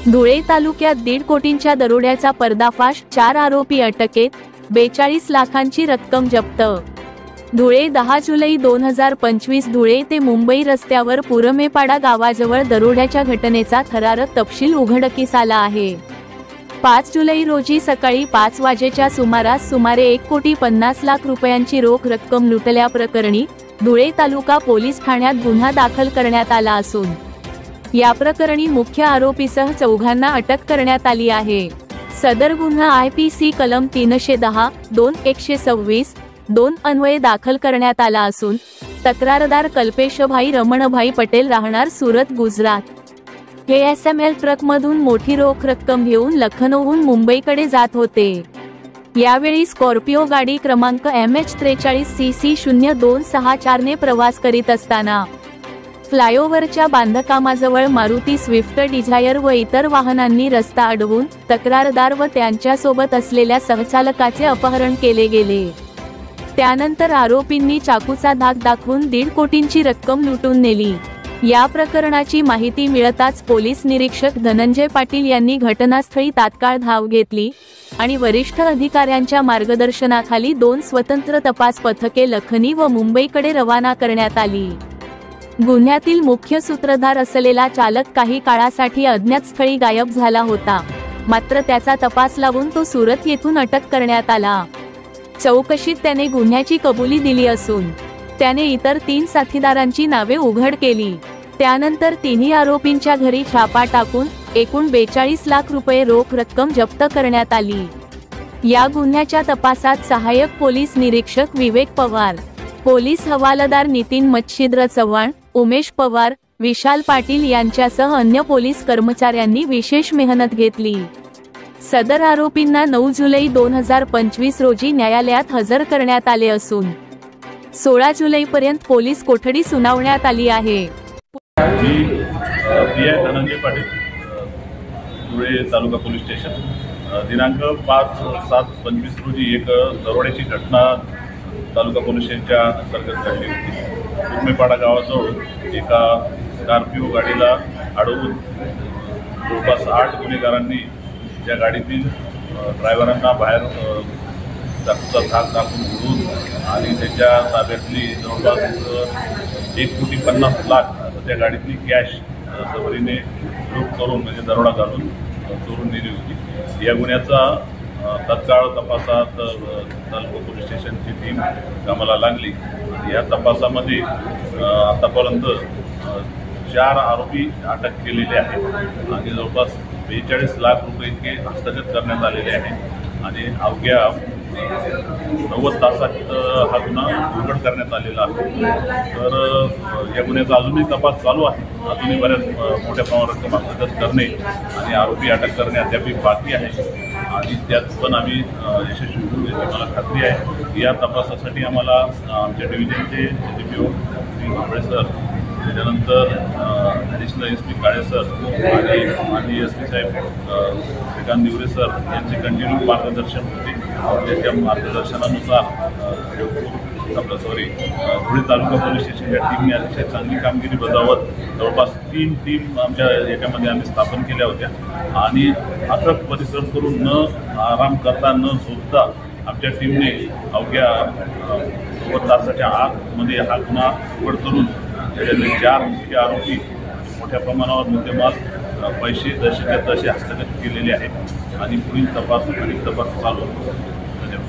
धुळे तालुक्यात 1.5 कोटींच्या दरोड्याचा पर्दाफाश, 4 आरोपी अटकेत, 42 लाखांची रक्कम जप्त। धुळे 10 जुलै 2025 धुळे ते मुंबई रस्त्यावर पुरमेपाडा गावाजवळ दरोड्याच्या घटनेचा थरारक तपशील उघडकीस आला आहे। 5 जुलै रोजी सकाळी 5 वाजेच्या सुमारास सुमारे 1,50,00,000 रुपयांची रोख रक्कम लुटल्याप्रकरणी धुळे तालुका पोलीस ठाण्यात गुन्हा दाखल करण्यात आला असून या प्रकरणी मुख्य आरोपीसह 4घांना अटक करण्यात आली आहे। सदर गुन्हा IPC कलम 310, 2, 126, 2 अन्वये दाखल करण्यात आला असून तक्रारदार कल्पेशभाई रमणभाई पटेल राहणार सुरत गुजरात हे SML ट्रकमधून मोठी रोख रक्कम घेऊन लखनौहून मुंबईकडे जात होते। यावेळी स्कॉर्पिओ गाडी क्रमांक MH43CC0264 ने प्रवास करीत असताना फ्लायओव्हरच्या बांधकामाजवळ मारुती स्विफ्ट डिझायर व इतर वाहनांनी रस्ता अडवून तक्रारदार व त्यांच्यासोबत असलेल्या सहचालकाचे अपहरण केले गेले। त्यानंतर आरोपींनी चाकूचा धाक दाखवून 1.5 कोटींची रक्कम लुटून नेली। या प्रकरणाची माहिती मिळताच पोलीस निरीक्षक धनंजय पाटील यांनी घटनास्थळी तात्काळ धाव घेतली आणि वरिष्ठ अधिकाऱ्यांच्या मार्गदर्शनाखाली 2 स्वतंत्र तपास पथके लखनी व मुंबईकडे रवाना करण्यात आली। गुन्ह्यातील मुख्य सूत्रधार असलेला चालक काही काळासाठी अज्ञात स्थळी गायब झाला होता, मात्र त्याचा तपास लावून तो सुरत येथून अटक करण्यात आला। चौकशीत त्याने गुन्ह्याची कबुली दिली असून त्याने इतर 3 साथीदारांची नावे उघड केली। त्यानंतर तिन्ही आरोपींच्या घरी छापा टाकून एकूण 42 लाख रुपये रोख रक्कम जप्त करण्यात आली। या गुन्ह्याच्या तपासात सहाय्यक पोलीस निरीक्षक विवेक पवार, पोलीस हवालदार नितीन मच्छिंद्र चव्हाण, उमेश पवार, विशाल पाटील यांच्यासह अन्य पोलीस कर्मचाऱ्यांनी विशेष मेहनत घेतली। सदर आरोपींना 9 जुलै 2025 रोजी न्यायालयात हजर करण्यात आले असून 16 जुलैपर्यंत पोलीस कोठडी सुनावण्यात आली आहे। धनंजय पाटील, धुळे तालुका पोलीस स्टेशन। दिनांक 5/7/25 रोजी एक दरोड्याची घटना तालुका पोलीस स्टेशनच्या अंतर्गत घडली होती। पुरमेपाडा गावाजवळ एका स्कॉर्पिओ गाडीला अडवून जवळपास 8 गुन्हेगारांनी त्या गाडीतील ड्रायव्हरांना बाहेर चाकूचा धाक दाखवून उडवून आणि त्याच्या ताब्यातली जवळपास 1,50,00,000 असं त्या गाडीतली कॅश सबरीने लूट करून म्हणजे दरोडा घालून चोरून नेली होती। या गुन्ह्याचा तत्काळ तपासात तालुका पोलीस स्टेशनची टीम कामाला लागली। या तपासामध्ये आतापर्यंत 4 आरोपी अटक केलेले आहेत आणि जवळपास 42 लाख रुपये इतके हस्तगत करण्यात आलेले आहे आणि अवघ्या 90 तासात हा गुन्हा उघड करण्यात आलेला आहे। तर या गुन्ह्याचा अजूनही तपास चालू आहे। अजूनही बऱ्याच मोठ्या प्रमाणात रक्कम हस्तगत करणे आणि आरोपी अटक करणे अद्याप बाकी आहे आणि त्यात पण आम्ही यशस्वी होऊ याची मला खात्री आहे। या तपासासाठी आम्हाला आमच्या डिव्हिजनचे DPO भांबळे सर, त्याच्यानंतर ॲडिशनल SP काळे सर आणि SP साहेब श्रीकांत दिवरे सर यांचे कंटिन्यू मार्गदर्शन होते। त्याच्या मार्गदर्शनानुसार धुळे तालुका पोलीस स्टेशनच्या टीमने अतिशय चांगली कामगिरी बजावत जवळपास 3 टीम आमच्या याच्यामध्ये आम्ही स्थापन केल्या होत्या आणि अथक परिश्रम करून न आराम करता न झोपता आमच्या टीमने अवघ्या 90 तासाच्या आतमध्ये हा गुन्हा उघड करून त्याच्यातले 4 मुख्य आरोपी मोठ्या प्रमाणावर मुद्देमाल पैसे जसेच्या तसे हस्तगत केलेले आहेत आणि पुढील तपास चालू. धन्यवाद.